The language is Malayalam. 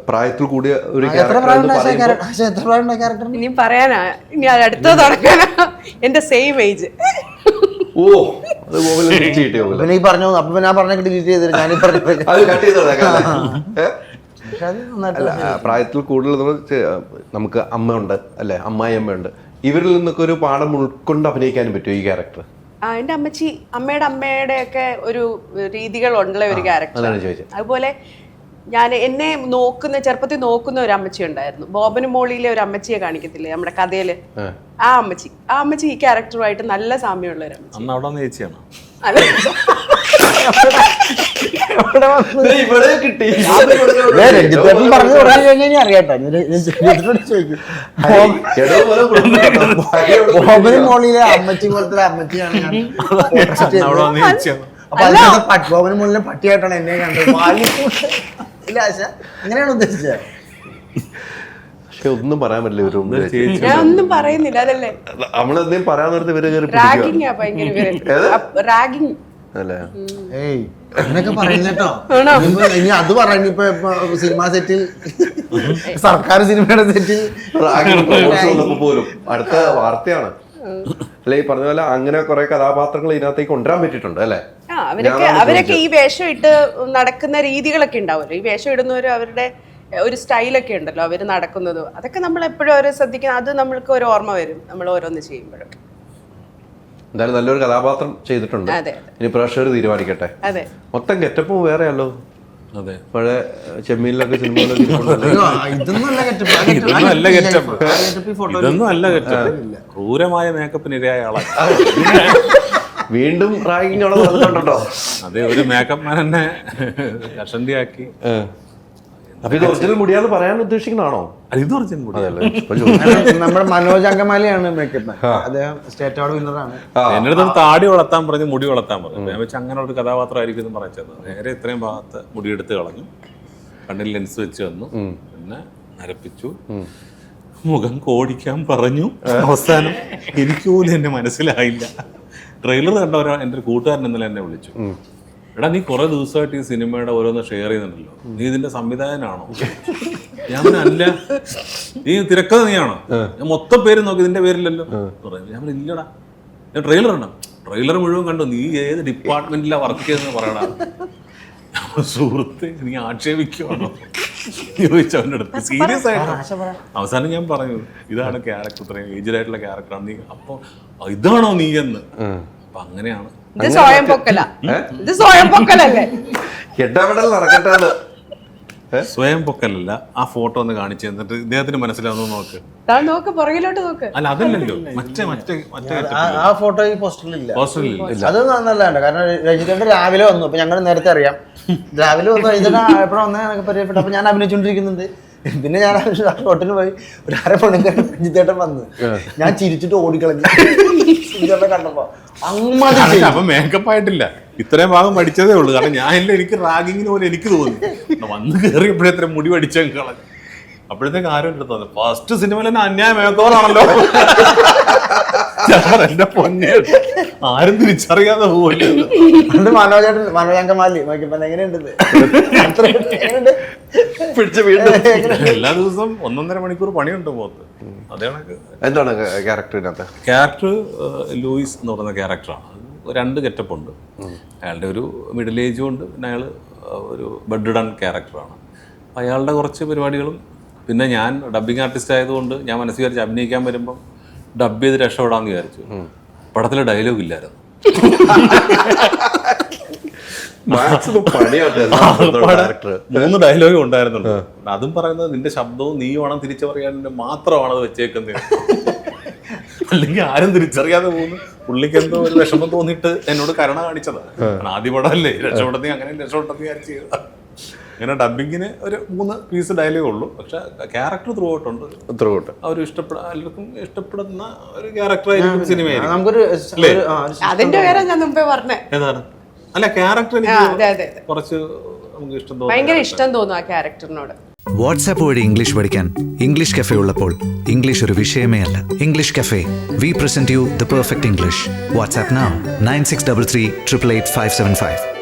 പ്രായത്തിൽ കൂടിയ ഒരു ഇനി പറയാനാ, ഇനി അത് അടുത്ത തുടങ്ങാനാ. എന്റെ സെയിം ഏജ്. ഓ അത് പിന്നെ ഈ പറഞ്ഞു, അപ്പൊ ഞാൻ പറഞ്ഞ ഡിലീറ്റ് ചെയ്തിട്ട് ഞാൻ പ്രായത്തിൽ കൂടുതൽ നമുക്ക് അമ്മയുണ്ട് അല്ലെ, അമ്മായി അമ്മയുണ്ട്, ഇവരിൽ നിന്നൊക്കെ ഒരു പാഠം ഉൾക്കൊണ്ട് അഭിനയിക്കാനും പറ്റുമോ ഈ ക്യാരക്ടർ? എന്റെ അമ്മയുടെ ഒക്കെ ഒരു രീതികളുള്ള ഒരു ക്യാരക്ടർ. അതുപോലെ എന്നെ ചെറുപ്പത്തിൽ നോക്കുന്ന ഒരു അമ്മച്ചി ഉണ്ടായിരുന്നു. ബോബനും മോളിയിലെ ഒരു അമ്മച്ചിയെ കാണിക്കത്തില്ലേ നമ്മുടെ കഥയില്, ആ അമ്മച്ചി ഈ ക്യാരക്ടറുമായിട്ട് നല്ല സാമ്യമുള്ള ഒരു അമ്മച്ചി. മോളിലെ അമ്മച്ചി പോലത്തെ അമ്മച്ചിയാണ് ബോബന് മോളിലെ പട്ടിയായിട്ടാണ് എന്നെ കണ്ടത്. ഇല്ല ആശ, അങ്ങനെയാണ് ഉദ്ദേശിച്ചത്. പക്ഷെ ഒന്നും പറയാൻ പറ്റില്ല. ഞാൻ ഒന്നും പറയുന്നില്ല, അതല്ലേ നമ്മളെന്തെങ്കിലും പറയാൻ നേരത്തെ ഇവര് റാഗിങ് ഏയ് അങ്ങനെയൊക്കെ പറയുന്നേട്ടോ. ഇനി അത് പറയുന്നു. ഇപ്പൊ സിനിമാ സെറ്റിൽ, സർക്കാർ സിനിമയുടെ സെറ്റിൽ പോലും അടുത്ത വാർത്തയാണ് അല്ലെ ഈ പറഞ്ഞ പോലെ. അങ്ങനെ കുറെ കഥാപാത്രങ്ങൾ ഇതിനകത്തേക്ക് കൊണ്ടുവരാൻ പറ്റിയിട്ടുണ്ട് അല്ലെ. അവരൊക്കെ ഈ വേഷം ഇട്ട് നടക്കുന്ന രീതികളൊക്കെ ഉണ്ടാവുമല്ലോ. ഈ വേഷം ഇടുന്നവര് അവരുടെ ഒരു സ്റ്റൈലൊക്കെ ഉണ്ടല്ലോ, അവര് നടക്കുന്നത്. അതൊക്കെ നമ്മൾ എപ്പോഴും ഓരോ ശ്രദ്ധിക്കണം. അത് നമ്മൾക്ക് ഒരു ഓർമ്മ വരും നമ്മൾ ഓരോന്ന് ചെയ്യുമ്പോഴൊക്കെ. എന്തായാലും നല്ലൊരു കഥാപാത്രം ചെയ്തിട്ടുണ്ട്. ഇനി പ്രേക്ഷകർ തീരുമാനിക്കട്ടെ. മൊത്തം ഗെറ്റപ്പും വേറെയല്ലോ. അതെ, പഴയ ചെമ്മീനിലൊക്കെ സിനിമയിലൊക്കെ ക്രൂരമായ മേക്കപ്പിന് ഇരയായ ആളാണ്. വീണ്ടും റാഗിങ് അവിടെ നടന്നിട്ടുണ്ടോ? അതെ, ഒരു മേക്കപ്പ് മാൻ എന്നെ കഷണ്ടിയാക്കി. അപ്പൊ ഇത് ഒറിജിനൽ മുടിയാന്ന് പറയാൻ ഉദ്ദേശിക്കണാണോ? ഇത് ഒറിജിനൽ മുടിയല്ലേ. നമ്മുടെ മനോജ് അങ്കമാലിയാണ് മേക്കപ്പ് മാൻ. അദ്ദേഹം സ്റ്റേറ്റ് അവാർഡ് വിന്നറാണ്. എന്റെ അടുത്ത് താടി വളർത്താൻ പറഞ്ഞു, മുടി വളർത്താൻ പറഞ്ഞു. ഞാൻ വെച്ച് അങ്ങനെ ഒരു കഥാപാത്രമായിരിക്കും എന്ന് പറഞ്ഞത്. നേരെ ഇത്രയും ഭാഗത്ത് മുടിയെടുത്ത് കളഞ്ഞു, കണ്ണിൽ ലെൻസ് വെച്ച് വന്നു, പിന്നെ നരപ്പിച്ചു, മുഖം കോടിക്കാൻ പറഞ്ഞു. അവസാനം എനിക്ക് പോലും എന്നെ മനസ്സിലായില്ല. ട്രെയിലർ കണ്ടവരോ എൻ്റെ ഒരു കൂട്ടുകാരൻ ഇന്നലെ എന്നെ വിളിച്ചു, എടാ നീ കുറെ ദിവസമായിട്ട് ഈ സിനിമയുടെ ഓരോന്ന് ഷെയർ ചെയ്യുന്നുണ്ടല്ലോ, നീ ഇതിന്റെ സംവിധായകനാണോ? ഞാൻ അല്ല. നീ തിരക്കഥ നീയാണോ? ഞാൻ മൊത്തം പേര് നോക്കി, ഇതിന്റെ പേരില്ലല്ലോ പറഞ്ഞു. ഞാൻ ഇല്ലടാ, ഞാൻ ട്രെയിലർ ഉണ്ടോ? ട്രെയിലർ മുഴുവൻ കണ്ടു. നീ ഏത് ഡിപ്പാർട്ട്മെന്റിലാണ് വർക്ക് ചെയ്തെന്ന് പറയണ. സുഹൃത്ത് നീ ആക്ഷേപിക്കുവാണോ ചോദിച്ചവൻ്റെ അടുത്ത്. സീരിയസ് ആയിട്ട് അവസാനം ഞാൻ പറഞ്ഞു, ഇതാണ് ക്യാരക്ടർ, ഇത്രയും ഏജ്ഡ് ആയിട്ടുള്ള ക്യാരക്ടറാണ് നീ. അപ്പൊ ഇതാണോ നീ എന്ന്. അപ്പൊ അങ്ങനെയാണ്. സ്വയം പൊക്കലല്ല. ആ ഫോട്ടോ ഒന്ന് കാണിച്ചു തന്നിട്ട് ഇദ്ദേഹത്തിന് മനസ്സിലാവുന്നു നോക്ക്. പുറകിലോട്ട് നോക്ക്. അല്ല അതല്ലല്ലോ, മറ്റേ ആ ഫോട്ടോ ഈ പോസ്റ്ററിലില്ല. അത് നല്ലതാണ്. കാരണം രജിതേട്ടൻ രാവിലെ വന്നു. അപ്പൊ ഞങ്ങൾ നേരത്തെ അറിയാം, രാവിലെ വന്നു. രജിതേട്ടൻ എപ്പോഴും വന്നതൊക്കെ പരിചയപ്പെട്ടു. അപ്പൊ ഞാൻ അഭിനയിച്ചുകൊണ്ടിരിക്കുന്നുണ്ട്. പിന്നെ ഞാൻ ഷോട്ടിന് പോയി ഒരു 1/2 മണിക്കൂർ രജിതേട്ടൻ വന്ന് ഞാൻ ചിരിച്ചിട്ട് ഓടിക്കളഞ്ഞു കണ്ടപ്പോ. അപ്പൊ മേക്കപ്പ് ആയിട്ടില്ല, ഇത്രയും ഭാഗം പഠിച്ചതേ ഉള്ളൂ. കാരണം ഞാനില്ല, എനിക്ക് റാഗിങ്ങിന് പോലെ എനിക്ക് തോന്നി. വന്ന് കയറിയപ്പോഴേ ഇത്ര മുടി പഠിച്ച കളഞ്ഞു. അപ്പോഴത്തേക്ക് ആരും എടുത്തു തോന്നി ഫസ്റ്റ് സിനിമയിൽ തന്നെ അന്യായ മേക്കോറാണല്ലോ. എന്റെ പൊന്നെ, ആരും തിരിച്ചറിയാതെ പോകില്ല. മനോജങ്കമാലി എങ്ങനെയുണ്ട്? എല്ലാ ദിവസവും 1.5 മണിക്കൂർ പണിയുണ്ട് പോകത്ത്. അതാണ് എന്താണ് ക്യാരക്ടറിനകത്ത്? ക്യാരക്ടർ ലൂയിസ് എന്ന് പറയുന്ന ക്യാരക്ടറാണ്. 2 ഗെറ്റപ്പ് ഉണ്ട്. അയാളുടെ ഒരു മിഡിൽ ഏജും ഉണ്ട്, പിന്നെ അയാൾ ഒരു ബെഡ്ഡൺ ക്യാരക്ടറാണ്. അയാളുടെ കുറച്ച് പരിപാടികളും, പിന്നെ ഞാൻ ഡബ്ബിങ് ആർട്ടിസ്റ്റ് ആയതുകൊണ്ട് ഞാൻ മനസ്സിൽ വിചാരിച്ച് അഭിനയിക്കാൻ വരുമ്പം ഡബ് ചെയ്ത് രക്ഷപ്പെടാമെന്ന് വിചാരിച്ചു. പടത്തിലെ ഡയലോഗ് ഇല്ലായിരുന്നു. 3 ഡയലോഗ് ഉണ്ടായിരുന്നുള്ളൂ. അതും പറയുന്നത് നിന്റെ ശബ്ദവും നീയുമാണ് തിരിച്ചറിയാൻ മാത്രമാണ് അത് വെച്ചേക്കുന്നത്. അല്ലെങ്കിൽ ആരും തിരിച്ചറിയാതെ പോകുന്നു. പുള്ളിക്ക് എന്തോ ഒരു വിഷമം തോന്നിയിട്ട് എന്നോട് കരുണ കാണിച്ചതാണ്. ആദ്യ പടമല്ലേ, രക്ഷപ്പെടുത്തി അങ്ങനെ രക്ഷപ്പെട്ടെന്ന് വിചാരിച്ചു. അങ്ങനെ ഡബിങ്ങിന് ഒരു 3 പീസ് ഡയലോഗേ ഉള്ളൂ. പക്ഷെ ക്യാരക്ടർ ത്രൂ ഔട്ടുണ്ട്. അവർ എല്ലാവർക്കും ഇഷ്ടപ്പെടുന്ന ഒരു ക്യാരക്ടറായിരിക്കും സിനിമയായിരിക്കും. ഏതാണ്? അല്ല, ക്യാരക്ടർ എനിക്ക് കുറച്ച് നമുക്ക് ഇഷ്ടം തോന്നുന്നു ആ ക്യാരക്ടറിനോട്. വാട്സാപ്പ് വഴി ഇംഗ്ലീഷ് പഠിക്കാൻ ഇംഗ്ലീഷ് കഫേ ഉള്ളപ്പോൾ ഇംഗ്ലീഷ് ഒരു വിഷയമേ അല്ല. English cafe, we present you the perfect English. WhatsApp now 9633 888 575.